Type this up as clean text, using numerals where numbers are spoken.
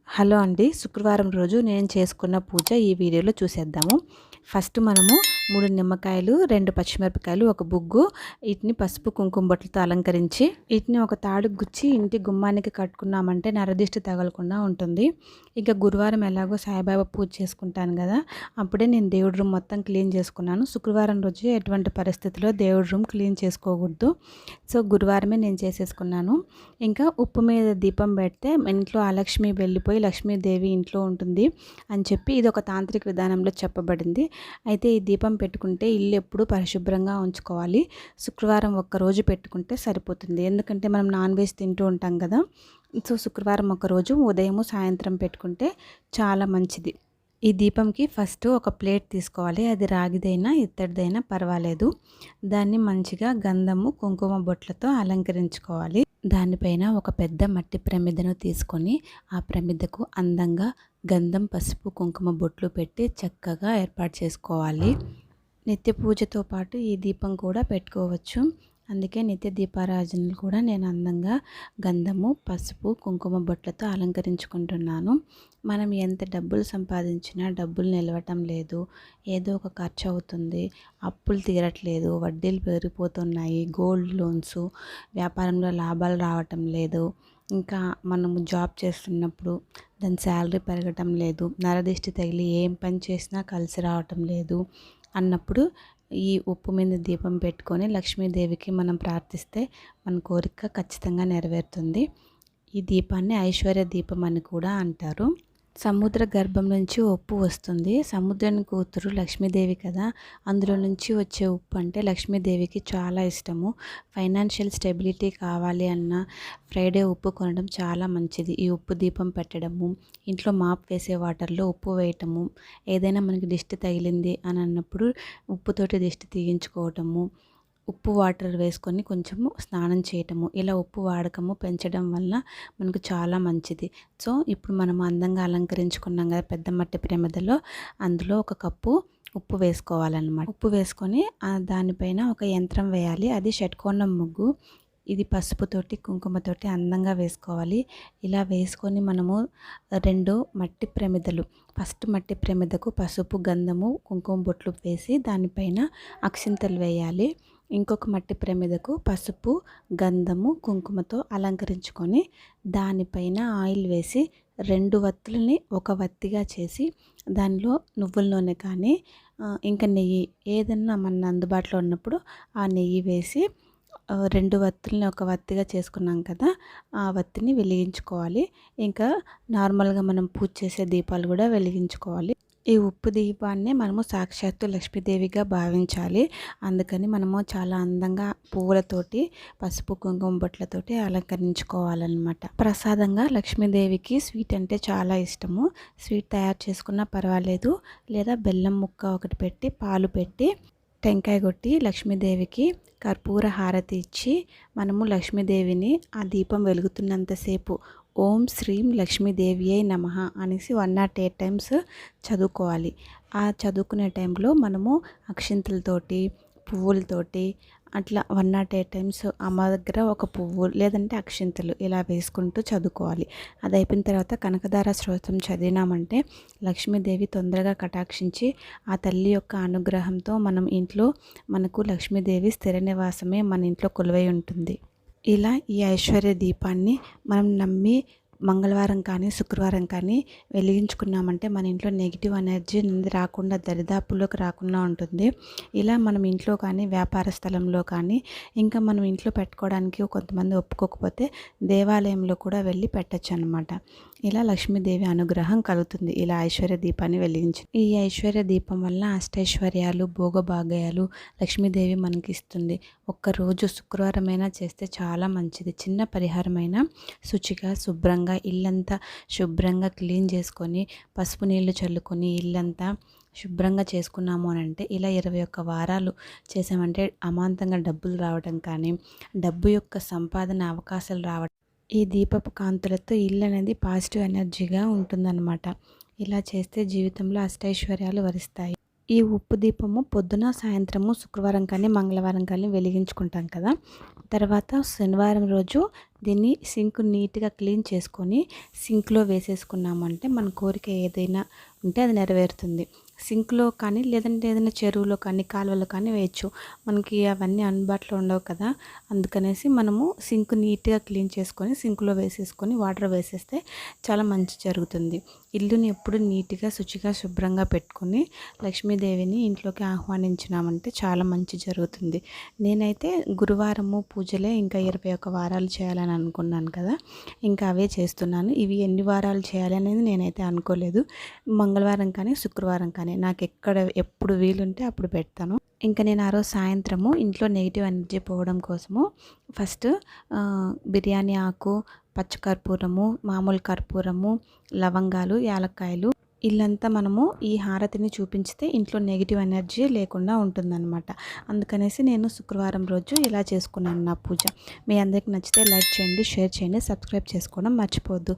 Hello అండి. శుక్రవారం రోజు నేను చేసుకున్న పూజ ఈ వీడియోలో చూసేద్దాము. ఫస్ట్ మనము 3 నిమ్మకాయలు, 2 పచ్చిమిరపకాయలు, ఒక బుగ్గు వీటిని పసుపు కుంకుమ బొట్లతో అలంకరించి వీటిని ఒక తాడుకు గుచ్చి ఇంటి గుమ్మానికి కట్టుకున్నామంటే నరదిష్టి తగలకుండా ఉంటుంది. ఇక గురువారం ఎలాగో సాయిబాబా పూజ చేసుకుంటాను కదా, అప్పుడే నేను దేవుడి రూమ్ మొత్తం క్లీన్ చేసుకున్నాను. శుక్రవారం రోజు ఎటువంటి పరిస్థితిలో దేవుడి రూమ్ క్లీన్ చేసుకోకూడదు. సో గురువారమే నేను చేసేసుకున్నాను. ఇంకా ఉప్పు మీద దీపం పెడితే ఇంట్లో అలక్ష్మి వెళ్ళిపోయి లక్ష్మీదేవి ఇంట్లో ఉంటుంది అని చెప్పి ఇది ఒక తాంత్రిక విధానంలో చెప్పబడింది. అయితే ఈ దీపం పెట్టుకుంటే ఇల్లు ఎప్పుడు పరిశుభ్రంగా ఉంచుకోవాలి. శుక్రవారం ఒక్కరోజు పెట్టుకుంటే సరిపోతుంది. ఎందుకంటే మనం నాన్ వెజ్ తింటూ ఉంటాం కదా. సో శుక్రవారం ఒకరోజు ఉదయము సాయంత్రం పెట్టుకుంటే చాలా మంచిది. ఈ దీపంకి ఫస్ట్ ఒక ప్లేట్ తీసుకోవాలి. అది రాగిదైనా ఇత్తడిదైనా పర్వాలేదు. దాన్ని మంచిగా గంధము కుంకుమ బొట్లతో అలంకరించుకోవాలి. దానిపైన ఒక పెద్ద మట్టి ప్రమిదను తీసుకొని ఆ ప్రమిదకు అందంగా గంధం పసుపు కుంకుమ బొట్లు పెట్టి చక్కగా ఏర్పాటు చేసుకోవాలి. నిత్య పూజతో పాటు ఈ దీపం కూడా పెట్టుకోవచ్చు. అందుకే నిత్య దీపారాజనలు కూడా నేను అందంగా గంధము పసుపు కుంకుమ బొట్లతో అలంకరించుకుంటున్నాను. మనం ఎంత డబ్బులు సంపాదించినా డబ్బులు నిలవటం లేదు. ఏదో ఒక ఖర్చు అవుతుంది, అప్పులు తీరట్లేదు, వడ్డీలు పెరిగిపోతున్నాయి, గోల్డ్ లోన్స్, వ్యాపారంలో లాభాలు రావటం లేదు. ఇంకా మనము జాబ్ చేస్తున్నప్పుడు దాని శాలరీ పెరగటం లేదు, నరదిష్టి తగిలి ఏం పని చేసినా కలిసి రావటం లేదు అన్నప్పుడు ఈ ఉప్పు మీద దీపం పెట్టుకొని లక్ష్మీదేవికి మనం ప్రార్థిస్తే మన కోరిక ఖచ్చితంగా నెరవేరుతుంది. ఈ దీపాన్ని ఐశ్వర్య దీపం అని కూడా అంటారు. సముద్ర గర్భం నుంచి ఉప్పు వస్తుంది. సముద్రానికి కూతురు లక్ష్మీదేవి కదా, అందులో నుంచి వచ్చే ఉప్పు అంటే లక్ష్మీదేవికి చాలా ఇష్టము. ఫైనాన్షియల్ స్టెబిలిటీ కావాలి అన్న ఫ్రైడే ఉప్పు కొనడం చాలా మంచిది. ఈ ఉప్పు దీపం పెట్టడము, ఇంట్లో మాప్ వేసే వాటర్లో ఉప్పు వేయటము, ఏదైనా మనకి దిష్టి తగిలింది అని అన్నప్పుడు ఉప్పుతోటి దిష్టి తీయించుకోవటము, ఉప్పు వాటర్ వేసుకొని కొంచెము స్నానం చేయటము, ఇలా ఉప్పు వాడకము పెంచడం వల్ల మనకు చాలా మంచిది. సో ఇప్పుడు మనం అందంగా అలంకరించుకున్నాం కదా పెద్ద మట్టి ప్రమిదలో, అందులో ఒక కప్పు ఉప్పు వేసుకోవాలన్నమాట. ఉప్పు వేసుకొని దానిపైన ఒక యంత్రం వేయాలి. అది షట్కోణం ముగ్గు. ఇది పసుపుతోటి కుంకుమతోటి అందంగా వేసుకోవాలి. ఇలా వేసుకొని మనము 2 మట్టి ప్రమిదలు, ఫస్ట్ మట్టి ప్రమిదకు పసుపు గంధము కుంకుమ బొట్లు వేసి దానిపైన అక్షింతలు వేయాలి. ఇంకొక మట్టి ప్రమిదకు పసుపు గంధము కుంకుమతో అలంకరించుకొని దానిపైన ఆయిల్ వేసి 2 వత్తులని ఒక వత్తిగా చేసి దానిలో నువ్వుల నూనె కానీ ఇంకా నెయ్యి ఏదన్నా మన అందుబాటులో ఉన్నప్పుడు ఆ నెయ్యి వేసి 2 వత్తుల్ని ఒక వత్తిగా చేసుకున్నాం కదా, ఆ వత్తిని వెలిగించుకోవాలి. ఇంకా నార్మల్గా మనం పూజ చేసే దీపాలు కూడా వెలిగించుకోవాలి. ఈ ఉప్పు దీపాన్ని మనము సాక్షాత్తు లక్ష్మీదేవిగా భావించాలి. అందుకని మనము చాలా అందంగా పువ్వులతోటి పసుపు కుంకుమ బొట్లతోటి అలంకరించుకోవాలన్నమాట. ప్రసాదంగా లక్ష్మీదేవికి స్వీట్ అంటే చాలా ఇష్టము. స్వీట్ తయారు చేసుకున్నా పర్వాలేదు, లేదా బెల్లం ముక్క ఒకటి పెట్టి పాలు పెట్టి టెంకాయ కొట్టి లక్ష్మీదేవికి కర్పూర హారతి ఇచ్చి మనము లక్ష్మీదేవిని ఆ దీపం వెలుగుతున్నంతసేపు ఓం శ్రీం లక్ష్మీదేవియే నమః అనేసి 108 టైమ్స్ చదువుకోవాలి. ఆ చదువుకునే టైంలో మనము అక్షింతలతోటి పువ్వులతోటి అట్లా 108 టైమ్స్ అమ్మ దగ్గర ఒక పువ్వు లేదంటే అక్షింతలు ఇలా వేసుకుంటూ చదువుకోవాలి. అది అయిపోయిన తర్వాత కనకధార స్తోత్రం చదివినామంటే లక్ష్మీదేవి తొందరగా కటాక్షించి ఆ తల్లి యొక్క అనుగ్రహంతో మనం ఇంట్లో మనకు లక్ష్మీదేవి స్థిర నివాసమే మన ఇంట్లో కొలువై ఉంటుంది. ఇలా ఈ ఐశ్వర్య దీపాన్ని మనం నమ్మి మంగళవారం కానీ శుక్రవారం కానీ వెలిగించుకున్నామంటే మన ఇంట్లో నెగిటివ్ ఎనర్జీ అనేది రాకుండా దరిదాపుల్లోకి రాకుండా ఉంటుంది. ఇలా మనం ఇంట్లో కానీ వ్యాపార స్థలంలో కానీ ఇంకా మనం ఇంట్లో పెట్టుకోవడానికి కొంతమంది ఒప్పుకోకపోతే దేవాలయంలో కూడా వెళ్ళి పెట్టచ్చు అన్నమాట. ఇలా లక్ష్మీదేవి అనుగ్రహం కలుగుతుంది ఇలా ఐశ్వర్య దీపాన్ని వెలిగించి. ఈ ఐశ్వర్య దీపం వల్ల అష్టైశ్వర్యాలు భోగభాగ్యాలు లక్ష్మీదేవి మనకి ఇస్తుంది. ఒక్కరోజు శుక్రవారమైనా చేస్తే చాలా మంచిది. చిన్న పరిహారమైన శుచిగా శుభ్రంగా ఇల్లంతా శుభ్రంగా క్లీన్ చేసుకొని పసుపు నీళ్లు చల్లుకొని ఇల్లంతా శుభ్రంగా చేసుకున్నాము అని అంటే ఇలా 21 వారాలు చేసామంటే అమాంతంగా డబ్బులు రావడం కానీ డబ్బు యొక్క సంపాదన అవకాశాలు రావడం, ఈ దీపపు కాంతులతో ఇల్లు అనేది పాజిటివ్ ఎనర్జీగా ఉంటుందన్నమాట. ఇలా చేస్తే జీవితంలో అష్టైశ్వర్యాలు వరిస్తాయి. ఈ ఉప్పు దీపము పొద్దున సాయంత్రము శుక్రవారం కానీ మంగళవారం కానీ వెలిగించుకుంటాం కదా. తర్వాత శనివారం రోజు దీన్ని సింక్ నీట్గా క్లీన్ చేసుకొని సింక్లో వేసేసుకున్నామంటే మన కోరిక ఏదైనా ఉంటే అది నెరవేరుతుంది. సింక్లో కానీ లేదంటే ఏదైనా చెరువులో కానీ కాలువలో కానీ వేయచ్చు. మనకి అవన్నీ అందుబాటులో ఉండవు కదా, అందుకనేసి మనము సింక్ నీట్గా క్లీన్ చేసుకొని సింక్లో వేసేసుకొని వాటర్ వేసేస్తే చాలా మంచి జరుగుతుంది. ఇల్లుని ఎప్పుడు నీట్గా శుచిగా శుభ్రంగా పెట్టుకొని లక్ష్మీదేవిని ఇంట్లోకి ఆహ్వానించినామంటే చాలా మంచి జరుగుతుంది. నేనైతే గురువారము పూజలే ఇంకా 21 వారాలు చేయాలని అనుకున్నాను కదా, ఇంకా అవే చేస్తున్నాను. ఇవి ఎన్ని వారాలు చేయాలి అనేది నేనైతే అనుకోలేదు. మంగళవారం కానీ శుక్రవారం కానీ నాకు ఎప్పుడు వీలుంటే అప్పుడు పెడతాను. ఇంకా నేను ఆ రోజు సాయంత్రము ఇంట్లో నెగిటివ్ ఎనర్జీ పోవడం కోసము ఫస్ట్ బిర్యానీ ఆకు, పచ్చకర్పూరము, మామూలు కర్పూరము, లవంగాలు, యాలక్కాయలు ఇల్లంతా మనము ఈ హారతిని చూపించితే ఇంట్లో నెగిటివ్ ఎనర్జీ లేకుండా ఉంటుందన్నమాట. అందుకనేసి నేను శుక్రవారం రోజు ఇలా చేసుకున్నాను నా పూజ. మీ అందరికి నచ్చితే లైక్ చేయండి, షేర్ చేయండి, సబ్స్క్రైబ్ చేసుకోవడం మర్చిపోవద్దు.